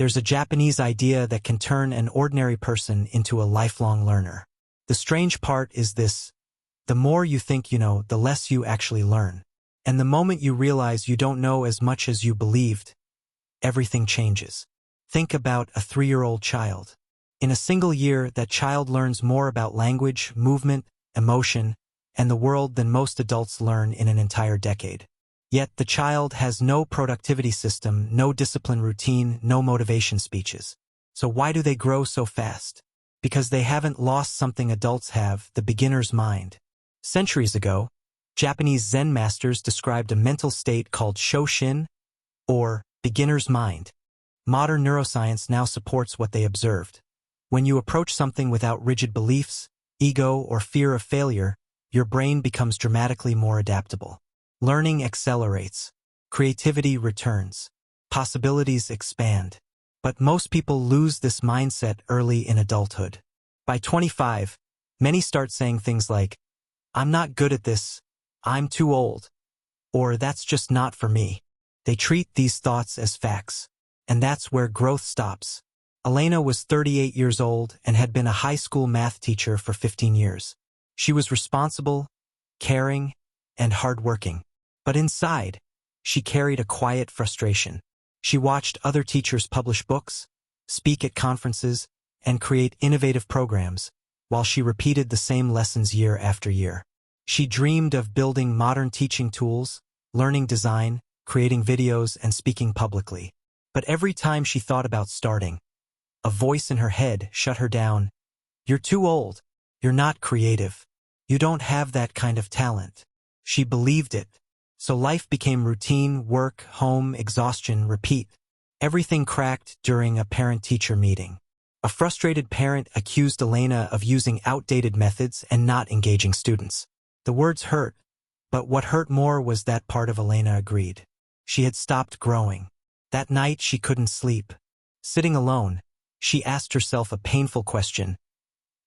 There's a Japanese idea that can turn an ordinary person into a lifelong learner. The strange part is this: the more you think you know, the less you actually learn. And the moment you realize you don't know as much as you believed, everything changes. Think about a 3-year-old child. In a single year, that child learns more about language, movement, emotion, and the world than most adults learn in an entire decade. Yet the child has no productivity system, no discipline routine, no motivation speeches. So why do they grow so fast? Because they haven't lost something adults have: the beginner's mind. Centuries ago, Japanese Zen masters described a mental state called shoshin, or beginner's mind. Modern neuroscience now supports what they observed. When you approach something without rigid beliefs, ego, or fear of failure, your brain becomes dramatically more adaptable. Learning accelerates. Creativity returns. Possibilities expand. But most people lose this mindset early in adulthood. By 25, many start saying things like, "I'm not good at this," "I'm too old," or "that's just not for me." They treat these thoughts as facts. And that's where growth stops. Elena was 38 years old and had been a high school math teacher for 15 years. She was responsible, caring, and hardworking. But inside, she carried a quiet frustration. She watched other teachers publish books, speak at conferences, and create innovative programs, while she repeated the same lessons year after year. She dreamed of building modern teaching tools, learning design, creating videos, and speaking publicly. But every time she thought about starting, a voice in her head shut her down. "You're too old. You're not creative. You don't have that kind of talent." She believed it. So life became routine: work, home, exhaustion, repeat. Everything cracked during a parent-teacher meeting. A frustrated parent accused Elena of using outdated methods and not engaging students. The words hurt, but what hurt more was that part of Elena agreed. She had stopped growing. That night she couldn't sleep. Sitting alone, she asked herself a painful question.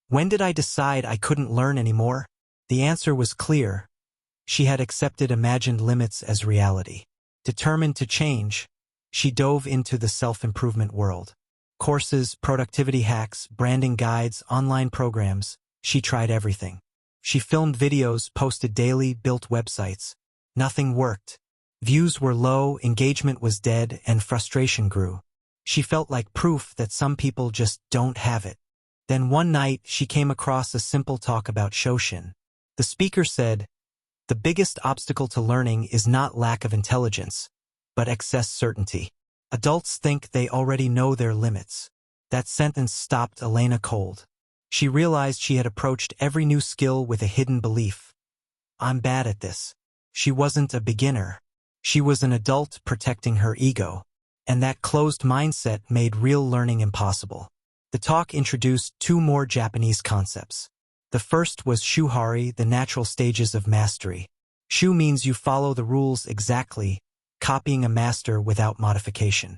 When did I decide I couldn't learn anymore? The answer was clear. She had accepted imagined limits as reality. Determined to change, she dove into the self-improvement world. Courses, productivity hacks, branding guides, online programs. She tried everything. She filmed videos, posted daily, built websites. Nothing worked. Views were low, engagement was dead, and frustration grew. She felt like proof that some people just don't have it. Then one night, she came across a simple talk about Shoshin. The speaker said, "The biggest obstacle to learning is not lack of intelligence, but excess certainty. Adults think they already know their limits." That sentence stopped Elena cold. She realized she had approached every new skill with a hidden belief. "I'm bad at this." She wasn't a beginner. She was an adult protecting her ego. And that closed mindset made real learning impossible. The talk introduced 2 more Japanese concepts. The first was Shuhari, the natural stages of mastery. Shu means you follow the rules exactly, copying a master without modification.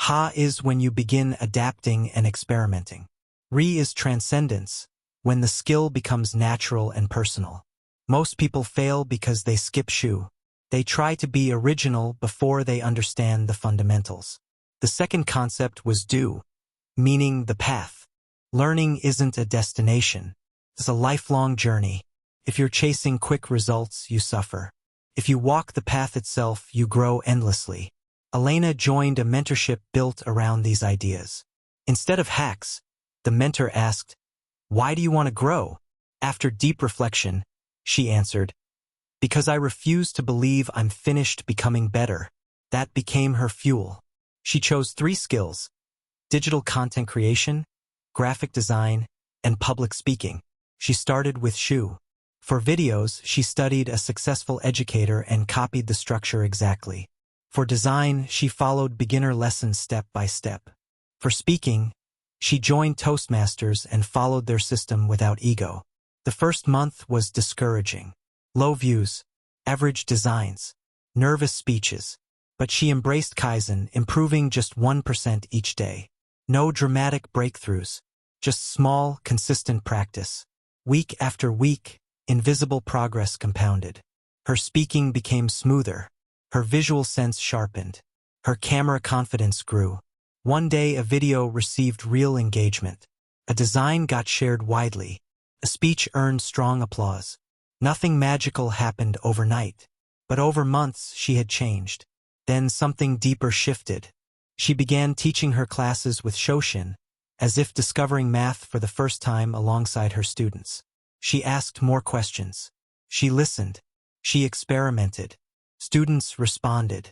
Ha is when you begin adapting and experimenting. Ri is transcendence, when the skill becomes natural and personal. Most people fail because they skip Shu. They try to be original before they understand the fundamentals. The second concept was Do, meaning the path. Learning isn't a destination. It's a lifelong journey. If you're chasing quick results, you suffer. If you walk the path itself, you grow endlessly. Elena joined a mentorship built around these ideas. Instead of hacks, the mentor asked, "Why do you want to grow?" After deep reflection, she answered, "Because I refuse to believe I'm finished becoming better." That became her fuel. She chose 3 skills: digital content creation, graphic design, and public speaking. She started with Shu. For videos, she studied a successful educator and copied the structure exactly. For design, she followed beginner lessons step by step. For speaking, she joined Toastmasters and followed their system without ego. The first month was discouraging. Low views, average designs, nervous speeches. But she embraced Kaizen, improving just 1% each day. No dramatic breakthroughs, just small, consistent practice. Week after week, invisible progress compounded. Her speaking became smoother. Her visual sense sharpened. Her camera confidence grew. One day a video received real engagement. A design got shared widely. A speech earned strong applause. Nothing magical happened overnight. But over months she had changed. Then something deeper shifted. She began teaching her classes with Shoshin, as if discovering math for the first time alongside her students. She asked more questions. She listened. She experimented. Students responded.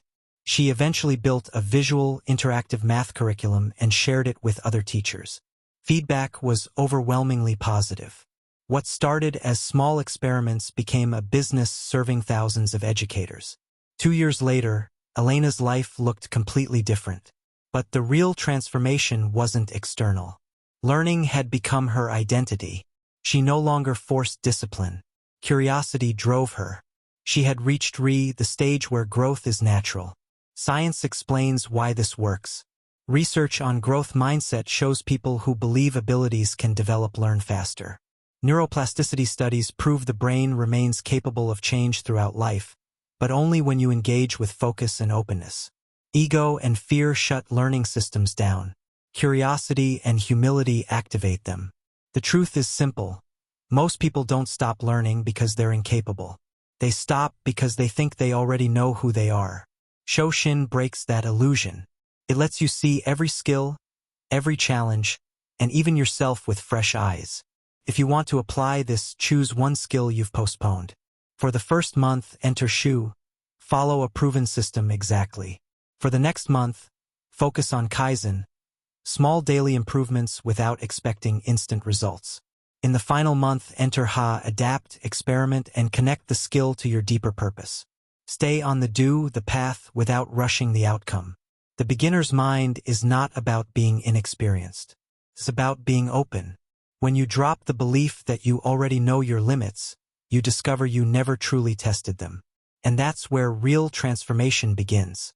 She eventually built a visual, interactive math curriculum and shared it with other teachers. Feedback was overwhelmingly positive. What started as small experiments became a business serving thousands of educators. 2 years later, Elena's life looked completely different. But the real transformation wasn't external. Learning had become her identity. She no longer forced discipline. Curiosity drove her. She had reached the stage where growth is natural. Science explains why this works. Research on growth mindset shows people who believe abilities can develop learn faster. Neuroplasticity studies prove the brain remains capable of change throughout life, but only when you engage with focus and openness. Ego and fear shut learning systems down. Curiosity and humility activate them. The truth is simple. Most people don't stop learning because they're incapable. They stop because they think they already know who they are. Shoshin breaks that illusion. It lets you see every skill, every challenge, and even yourself with fresh eyes. If you want to apply this, choose one skill you've postponed. For the first month, enter Shu. Follow a proven system exactly. For the next month, focus on Kaizen, small daily improvements without expecting instant results. In the final month, enter Ha, adapt, experiment, and connect the skill to your deeper purpose. Stay on the path without rushing the outcome. The beginner's mind is not about being inexperienced. It's about being open. When you drop the belief that you already know your limits, you discover you never truly tested them. And that's where real transformation begins.